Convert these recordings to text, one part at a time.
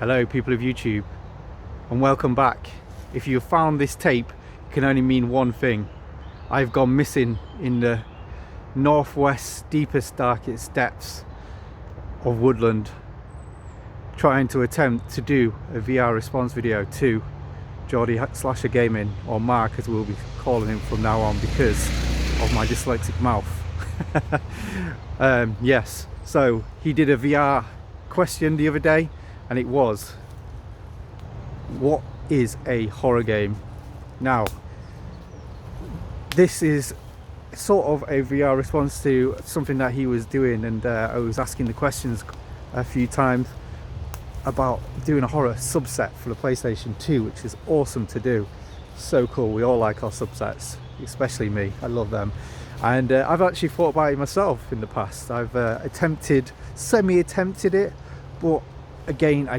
Hello people of YouTube, and welcome back. If you found this tape, it can only mean one thing. I've gone missing in the northwest deepest darkest depths of woodland, trying to attempt to do a VR response video to Geordie Slasher Gaming, or Mark as we'll be calling him from now on because of my dyslexic mouth. Yes, so he did a VR question the other day, and it was, what is a horror game? Now, this is sort of a VR response to something that he was doing, and I was asking the questions a few times about doing a horror subset for the PlayStation 2, which is awesome to do. So cool. We all like our subsets, especially me. I love them. And I've actually thought about it myself in the past. I've semi-attempted it, but again,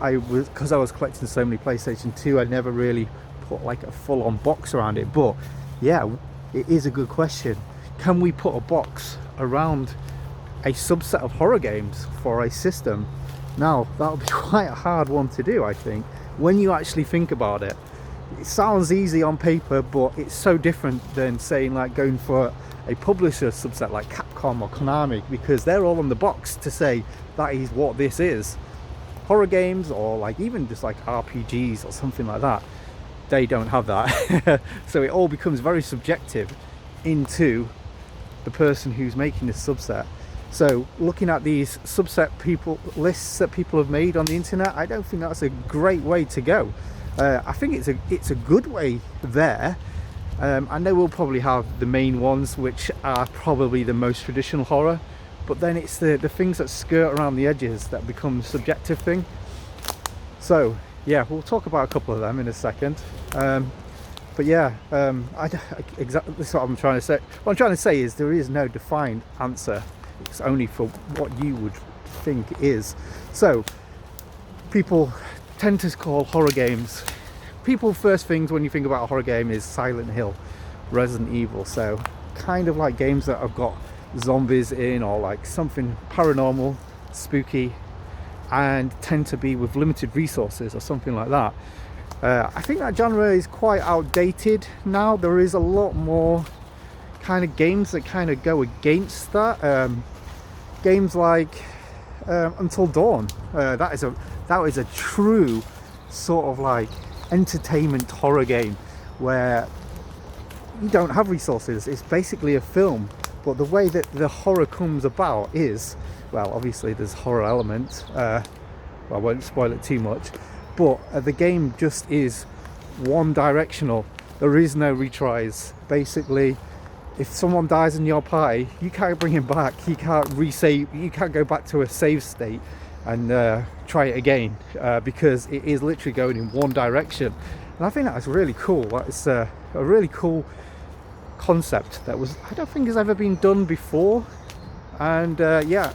I was, because I was collecting so many PlayStation 2, I never really put like a full-on box around it. But yeah, it is a good question. Can we put a box around a subset of horror games for a system? Now, that would be quite a hard one to do, I think, when you actually think about it. It sounds easy on paper, but it's so different than saying like going for a publisher subset like Capcom or Konami, because they're all on the box to say that is what this is. Horror games, or like even just like RPGs or something like that, they don't have that. So it all becomes very subjective into the person who's making this subset. So looking at these subset lists that people have made on the internet, I don't think that's a great way to go. I think it's a good way there. I know we'll probably have the main ones, which are probably the most traditional horror, but then it's the things that skirt around the edges that become the subjective thing. So yeah, we'll talk about a couple of them in a second. But yeah, exactly, this is what I'm trying to say. What I'm trying to say is there is no defined answer. It's only for what you would think is. So people tend to call horror games, first things when you think about a horror game is Silent Hill, Resident Evil, so kind of like games that have got zombies in, or like something paranormal, spooky, and tend to be with limited resources or something like that. I think that genre is quite outdated now. There is a lot more kind of games that kind of go against that. Games like Until Dawn, that is a true sort of like entertainment horror game where you don't have resources. It's basically a film, but the way that the horror comes about is, well, obviously there's horror element. Well, I won't spoil it too much, but the game just is one directional. There is no retries. Basically, if someone dies in your party, you can't bring him back. You can't resave. You can't go back to a save state and try it again, because it is literally going in one direction. And I think that's really cool. It's a really cool concept that I don't think has ever been done before. And yeah,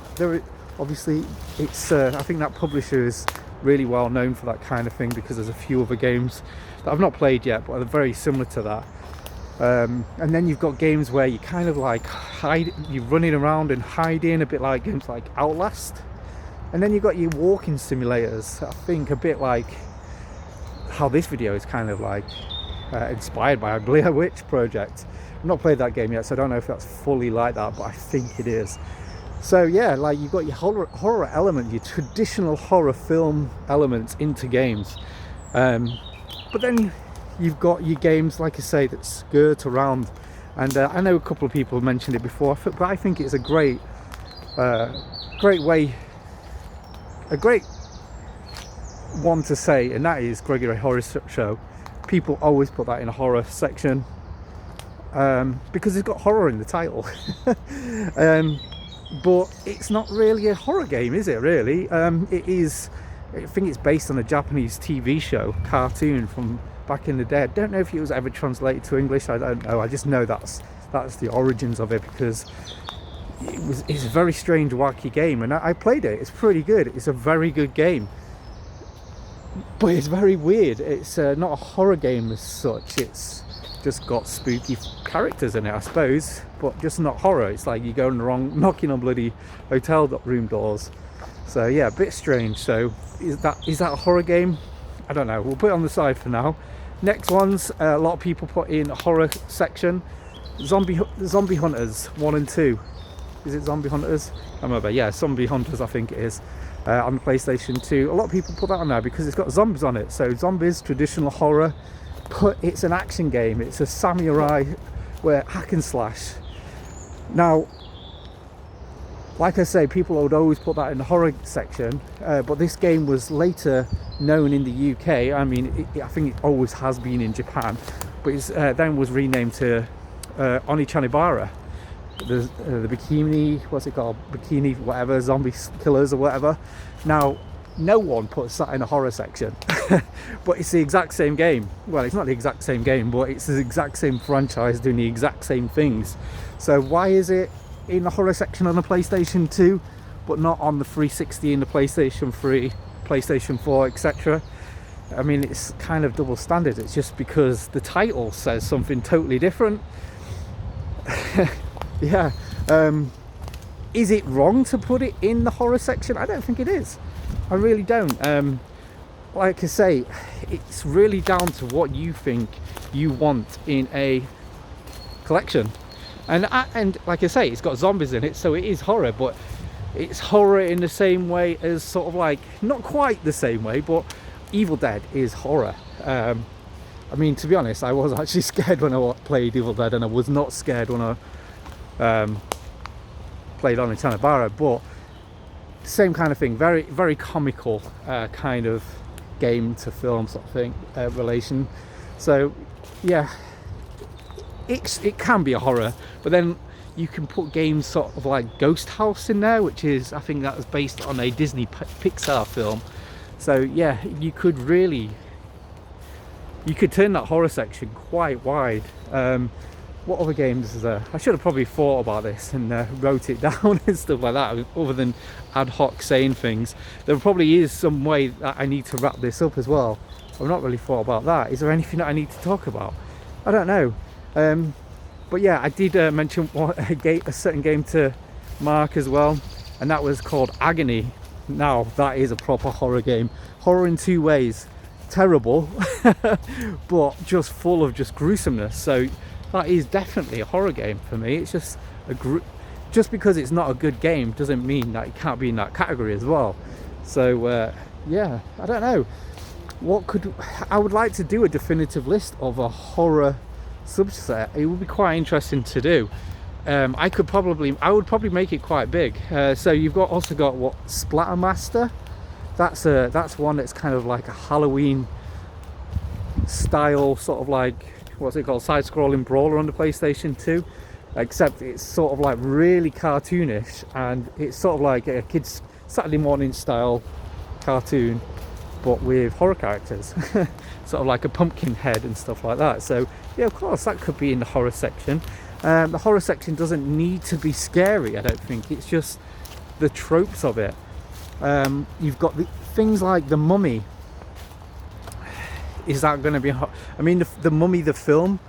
obviously it's I think that publisher is really well known for that kind of thing, because there's a few other games that I've not played yet, but are very similar to that. And then you've got games where you kind of like you're running around and hiding, a bit like games like Outlast. And then you've got your walking simulators, I think a bit like how this video is kind of like inspired by a Blair Witch Project. I've not played that game yet, so I don't know if that's fully like that, but I think it is. So yeah, like you've got your horror element, your traditional horror film elements into games. But then you've got your games, like I say, that skirt around. And I know a couple of people have mentioned it before, but I think it's a great way, a great one to say, and that is Gregory Horror Show. People always put that in a horror section because it's got horror in the title. But it's not really a horror game, is it really? It is, I think it's based on a Japanese TV show, cartoon from back in the day. I don't know if it was ever translated to English, I don't know. I just know that's the origins of it, because it's a very strange, wacky game, and I played it. It's pretty good. It's a very good game, but it's very weird. It's not a horror game as such. It's just got spooky characters in it, I suppose, but just not horror. It's like you're going wrong, knocking on bloody hotel room doors So yeah, a bit strange. So is that a horror game? I don't know. We'll put it on the side for now. Next ones, a lot of people put in horror section. Zombie Hunters 1 and 2. Is it Zombie Hunters? I remember. Yeah, Zombie Hunters. I think it is. On the PlayStation 2. A lot of people put that on there because it's got zombies on it. So zombies, traditional horror, but it's an action game. It's a samurai where hack and slash. Now, like I say, people would always put that in the horror section, but this game was later known in the UK. I mean, I think it always has been in Japan, but it's then was renamed to Onichanibara. The bikini, what's it called? Bikini, whatever, zombie killers or whatever. Now, no one puts that in a horror section, but it's the exact same game. Well, it's not the exact same game, but it's the exact same franchise doing the exact same things. So why is it in the horror section on the PlayStation 2 but not on the 360 in the PlayStation 3, PlayStation 4, etc.? I mean, it's kind of double standard. It's just because the title says something totally different. Yeah. Is it wrong to put it in the horror section? I don't think it is. I really don't. Like I say, it's really down to what you think you want in a collection. And like I say, it's got zombies in it, so it is horror, but it's horror in the same way as sort of like, not quite the same way, but Evil Dead is horror. I mean, to be honest, I was actually scared when I played Evil Dead, and I was not scared when I played on Tanabara, but same kind of thing, very, very comical kind of game to film sort of thing, relation. So yeah, it can be a horror, but then you can put games sort of like Ghost House in there, which is, I think that was based on a Disney Pixar film. So yeah, you could turn that horror section quite wide. What other games is there? I should have probably thought about this and wrote it down and stuff like that, other than ad hoc saying things. There probably is some way that I need to wrap this up as well. I've not really thought about that. Is there anything that I need to talk about? I don't know. But yeah, I did mention a certain game to Mark as well, and that was called Agony. Now, that is a proper horror game. Horror in two ways. Terrible, but just full of just gruesomeness. So that is definitely a horror game for me. It's just just because it's not a good game doesn't mean that it can't be in that category as well. So yeah, I don't know. I would like to do a definitive list of a horror subset. It would be quite interesting to do. I would probably make it quite big. So you've also got what, Splattermaster. That's one that's kind of like a Halloween style, sort of like, what's it called, side-scrolling brawler on the PlayStation 2, except it's sort of like really cartoonish, and it's sort of like a kid's Saturday morning style cartoon, but with horror characters. Sort of like a pumpkin head and stuff like that. So yeah, of course that could be in the horror section. The horror section doesn't need to be scary, I don't think. It's just the tropes of it. You've got things like The Mummy. Is that going to be I mean, the Mummy, the film,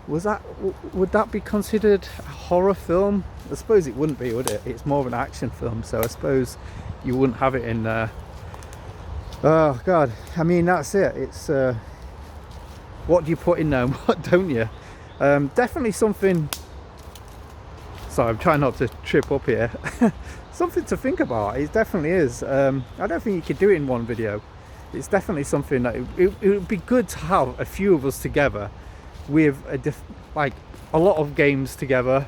would that be considered a horror film? I suppose it wouldn't be, would it? It's more of an action film, so I suppose you wouldn't have it in there. Oh god, I mean, that's it. It's what do you put in there and what don't you? Definitely something. Sorry, I'm trying not to trip up here. Something to think about. It definitely is. I don't think you could do it in one video. It's definitely something that it would be good to have a few of us together with like a lot of games together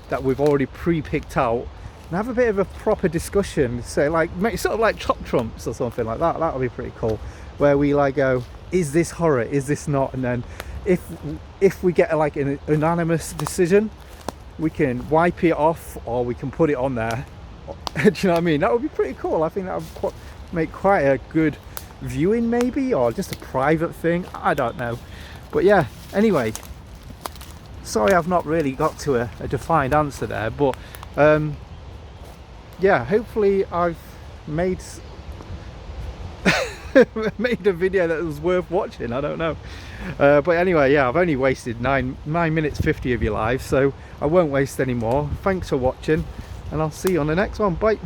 that we've already pre-picked out, and have a bit of a proper discussion. Say like sort of like Top Trumps or something like that. That would be pretty cool. Where we like go, is this horror? Is this not? And then if we get like an unanimous decision, we can wipe it off or we can put it on there. Do you know what I mean? That would be pretty cool. I think that would make quite a good viewing, maybe, or just a private thing. I don't know. But yeah, anyway, sorry I've not really got to a defined answer there, but yeah, hopefully I've made made a video that was worth watching. I don't know, but anyway, yeah, I've only wasted 9 minutes 50 of your life, so I won't waste any more. Thanks for watching, and I'll see you on the next one. Bye.